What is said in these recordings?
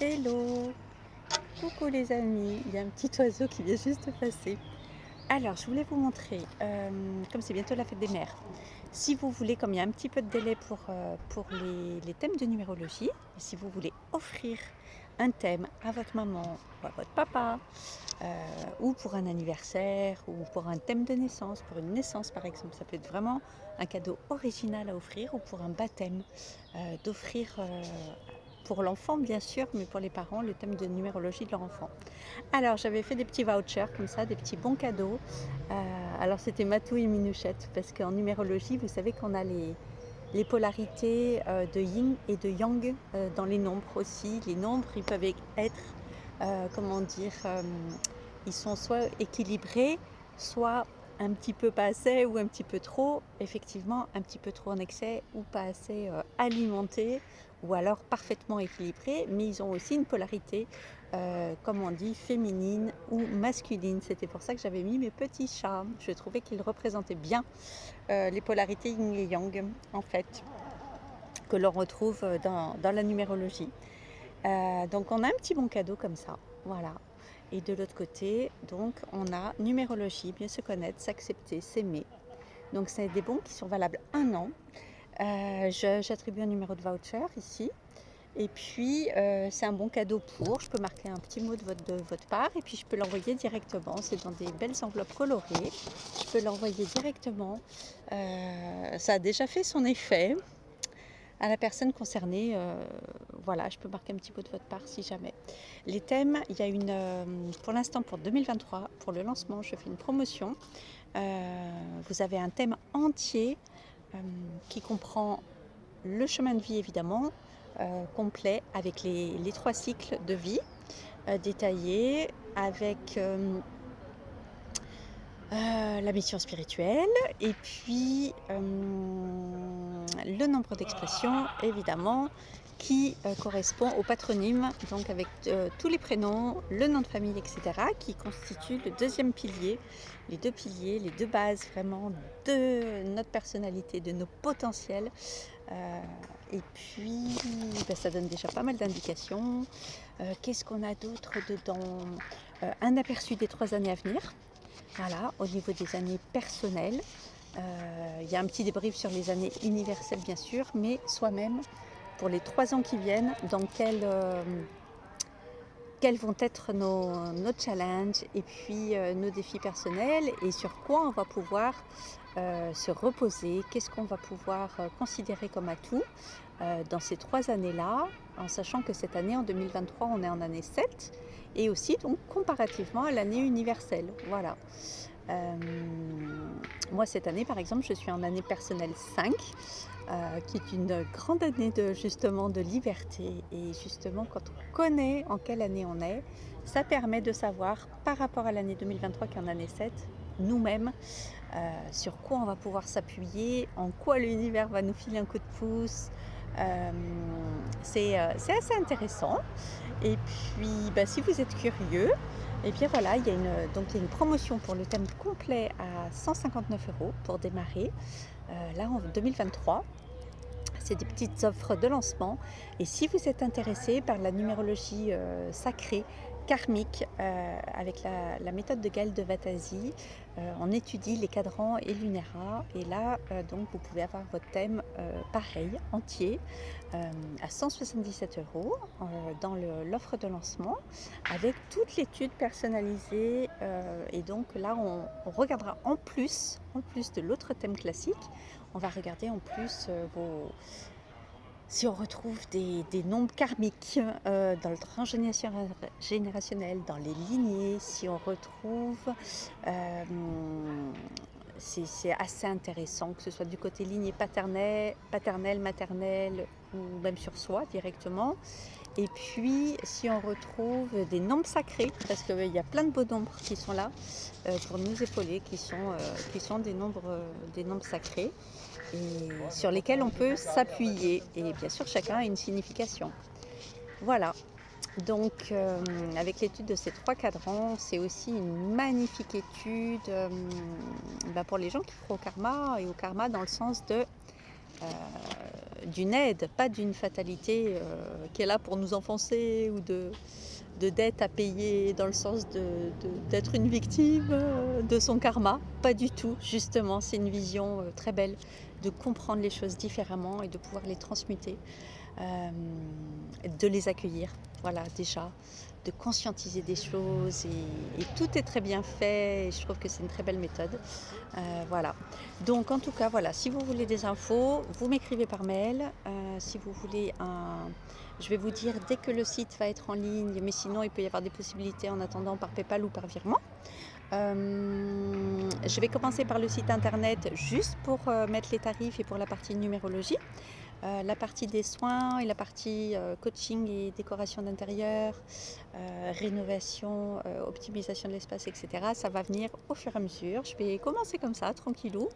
Hello, coucou les amis, il y a un petit oiseau qui vient juste de passer. Alors, je voulais vous montrer, comme c'est bientôt la fête des mères, si vous voulez, comme il y a un petit peu de délai pour les thèmes de numérologie, si vous voulez offrir un thème à votre maman ou à votre papa, ou pour un anniversaire, ou pour un thème de naissance, pour une naissance par exemple, ça peut être vraiment un cadeau original à offrir, ou pour un baptême, d'offrir pour l'enfant bien sûr, mais pour les parents, le thème de numérologie de leur enfant. Alors j'avais fait des petits vouchers comme ça, des petits bons cadeaux. Alors c'était Matou et Minouchette, parce qu'en numérologie, vous savez qu'on a les polarités de yin et de yang dans les nombres aussi. Les nombres, ils peuvent être, comment dire, ils sont soit équilibrés, soit un petit peu pas assez ou un petit peu trop, effectivement un petit peu trop en excès ou pas assez alimentés, ou alors parfaitement équilibrés, mais ils ont aussi une polarité, comme on dit, féminine ou masculine. C'était pour ça que j'avais mis mes petits chats. Je trouvais qu'ils représentaient bien les polarités yin et yang, en fait, que l'on retrouve dans la numérologie. Donc on a un petit bon cadeau comme ça, voilà. Et de l'autre côté, donc on a numérologie, bien se connaître, s'accepter, s'aimer. Donc c'est des bons qui sont valables 1 an. J'attribue un numéro de voucher ici. Et puis c'est un bon cadeau pour, je peux marquer un petit mot de votre part et puis je peux l'envoyer directement. C'est dans des belles enveloppes colorées. Je peux l'envoyer directement. Ça a déjà fait son effet à la personne concernée. Voilà, je peux marquer un petit peu de votre part si jamais. Les thèmes, il y a pour l'instant pour 2023, pour le lancement, je fais une promotion. Vous avez un thème entier qui comprend le chemin de vie évidemment, complet, avec les 3 cycles de vie détaillés, avec la mission spirituelle, et puis le nombre d'expressions évidemment qui correspond au patronyme, donc avec tous les prénoms, le nom de famille, etc., qui constituent le deuxième pilier, les deux bases vraiment de notre personnalité, de nos potentiels. Et puis ça donne déjà pas mal d'indications. Qu'est-ce qu'on a d'autre dedans? Un aperçu des 3 années à venir. Voilà, au niveau des années personnelles, il y a un petit débrief sur les années universelles bien sûr, mais soi-même, pour les 3 ans qui viennent, dans quels vont être nos challenges et puis nos défis personnels, et sur quoi on va pouvoir se reposer, qu'est-ce qu'on va pouvoir considérer comme atout dans ces 3 années-là, en sachant que cette année, en 2023, on est en année 7, et aussi donc comparativement à l'année universelle. Voilà. Moi, cette année, par exemple, je suis en année personnelle 5, qui est une grande année justement de liberté. Et justement, quand on connaît en quelle année on est, ça permet de savoir, par rapport à l'année 2023 qui est en année 7, nous-mêmes, sur quoi on va pouvoir s'appuyer, en quoi l'univers va nous filer un coup de pouce. C'est assez intéressant. Et puis, si vous êtes curieux, et bien voilà, il y a une promotion pour le thème complet à 159 € pour démarrer, là en 2023. C'est des petites offres de lancement. Et si vous êtes intéressé par la numérologie sacrée, karmique, avec la méthode de Gaël de Vatasi, on étudie les cadrans et l'unéra. Et là, donc, vous pouvez avoir votre thème pareil, entier, à 177 € dans l'offre de lancement, avec toute l'étude personnalisée. Et donc là, on regardera en plus de l'autre thème classique, on va regarder en plus si on retrouve des nombres karmiques dans le transgénérationnel, dans les lignées, si on retrouve, c'est assez intéressant, que ce soit du côté lignée paternelle, maternelle, ou même sur soi directement. Et puis, si on retrouve des nombres sacrés, parce qu'il y a plein de beaux nombres qui sont là pour nous épauler, qui sont des nombres sacrés, et sur lesquels on peut s'appuyer. Et bien sûr, chacun a une signification. Voilà. Donc, avec l'étude de ces 3 cadrans, c'est aussi une magnifique étude pour les gens qui croient au karma, et au karma dans le sens de d'une aide, pas d'une fatalité qui est là pour nous enfoncer ou de dettes à payer dans le sens d'être une victime de son karma. Pas du tout, justement, c'est une vision très belle de comprendre les choses différemment et de pouvoir les transmuter, de les accueillir, voilà, déjà, de conscientiser des choses et tout est très bien fait et je trouve que c'est une très belle méthode. Voilà. Donc en tout cas, voilà, si vous voulez des infos, vous m'écrivez par mail. Si vous voulez je vais vous dire dès que le site va être en ligne, mais sinon il peut y avoir des possibilités en attendant par PayPal ou par virement. Je vais commencer par le site internet juste pour mettre les tarifs et pour la partie numérologie. La partie des soins et la partie coaching et décoration d'intérieur, rénovation, optimisation de l'espace, etc. Ça va venir au fur et à mesure. Je vais commencer comme ça, tranquillou.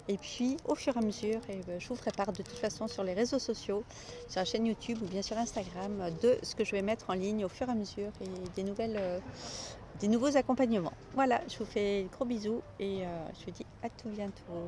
Et puis au fur et à mesure, je vous ferai part de toute façon sur les réseaux sociaux, sur la chaîne YouTube ou bien sur Instagram, de ce que je vais mettre en ligne au fur et à mesure et des nouveaux accompagnements. Voilà, je vous fais de gros bisous et je vous dis à tout bientôt.